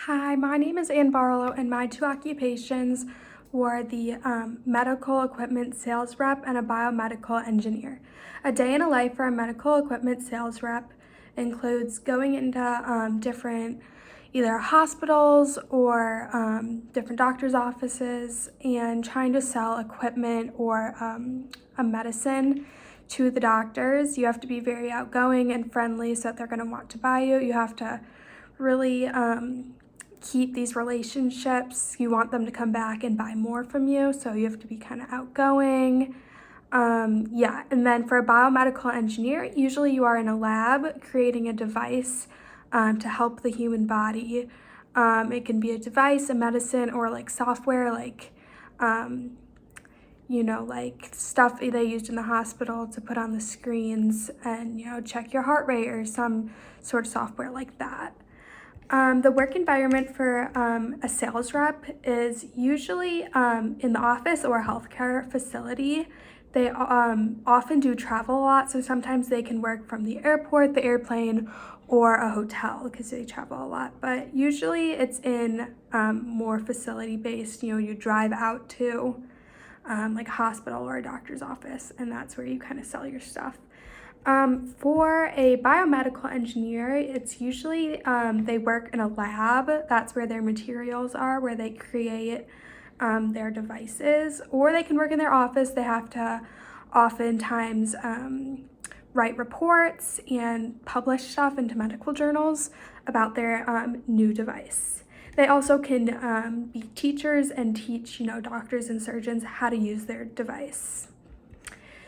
Hi, my name is Ann Barlow, and my two occupations were the medical equipment sales rep and a biomedical engineer. A day in a life for a medical equipment sales rep includes going into different either hospitals or different doctor's offices and trying to sell equipment or a medicine to the doctors. You have to be very outgoing and friendly so that they're going to want to buy you. You have to really keep these relationships. You want them to come back and buy more from you, so you have to be kind of outgoing. And then for a biomedical engineer, usually you are in a lab creating a device to help the human body. It can be a device, a medicine, or like software, like like stuff they used in the hospital to put on the screens and, check your heart rate or some sort of software like that. The work environment for a sales rep is usually in the office or a healthcare facility. They often do travel a lot, so sometimes they can work from the airport, the airplane, or a hotel because they travel a lot. But usually it's in more facility-based, you drive out to like a hospital or a doctor's office, and that's where you kind of sell your stuff. For a biomedical engineer, it's usually they work in a lab. That's where their materials are, where they create their devices, or they can work in their office. They have to oftentimes write reports and publish stuff into medical journals about their new device. They also can be teachers and teach, doctors and surgeons how to use their device.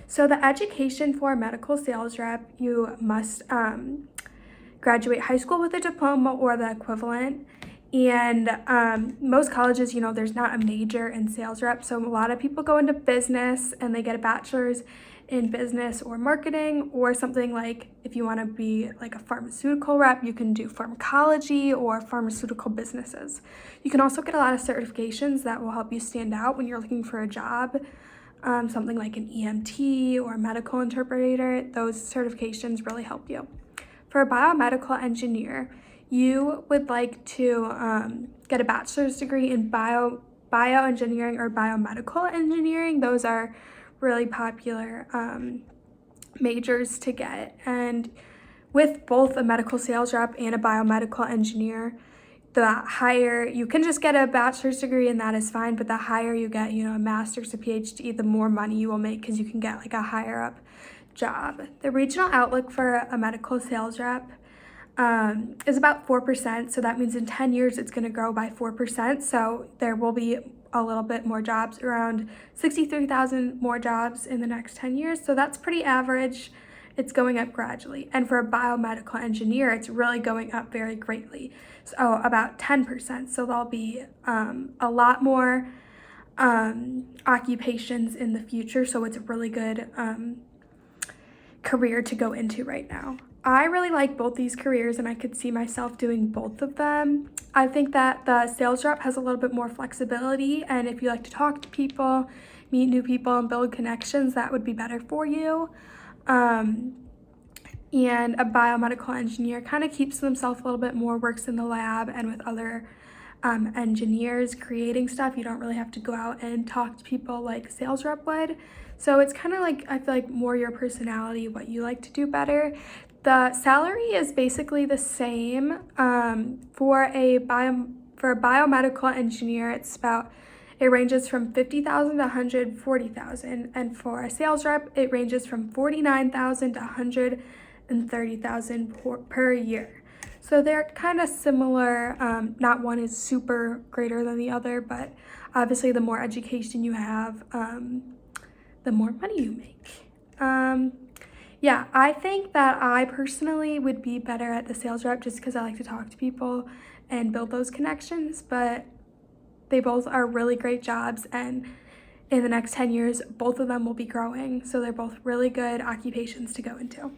So the education for a medical sales rep, you must graduate high school with a diploma or the equivalent. And most colleges, there's not a major in sales rep. So a lot of people go into business and they get a bachelor's in business or marketing, or something like if you want to be like a pharmaceutical rep, you can do pharmacology or pharmaceutical businesses. You can also get a lot of certifications that will help you stand out when you're looking for a job. Something like an EMT or a medical interpreter, those certifications really help you. For a biomedical engineer, you would like to get a bachelor's degree in bioengineering or biomedical engineering. Those are really popular majors to get. And with both a medical sales rep and a biomedical engineer, the higher, you can just get a bachelor's degree and that is fine, but the higher you get, a master's, a PhD, the more money you will make because you can get like a higher up job. The regional outlook for a medical sales rep is about 4%. So that means in 10 years, it's going to grow by 4%. So there will be a little bit more jobs, around 63,000 more jobs in the next 10 years. So that's pretty average. It's going up gradually. And for a biomedical engineer, it's really going up very greatly. So about 10%. So there'll be a lot more occupations in the future. So it's a really good career to go into right now. I really like both these careers and I could see myself doing both of them. I think that the sales rep has a little bit more flexibility, and if you like to talk to people, meet new people, and build connections, that would be better for you. And a biomedical engineer kind of keeps to themselves a little bit more, works in the lab and with other engineers creating stuff. You don't really have to go out and talk to people like a sales rep would. So it's kind of like, I feel like more your personality, what you like to do better. The salary is basically the same. For a biomedical engineer, it ranges from $50,000 to $140,000, and for a sales rep, it ranges from $49,000 to $130,000 per year. So they're kind of similar. Not one is super greater than the other, but obviously the more education you have, the more money you make. I think that I personally would be better at the sales rep just because I like to talk to people and build those connections, but they both are really great jobs, and in the next 10 years, both of them will be growing. So they're both really good occupations to go into.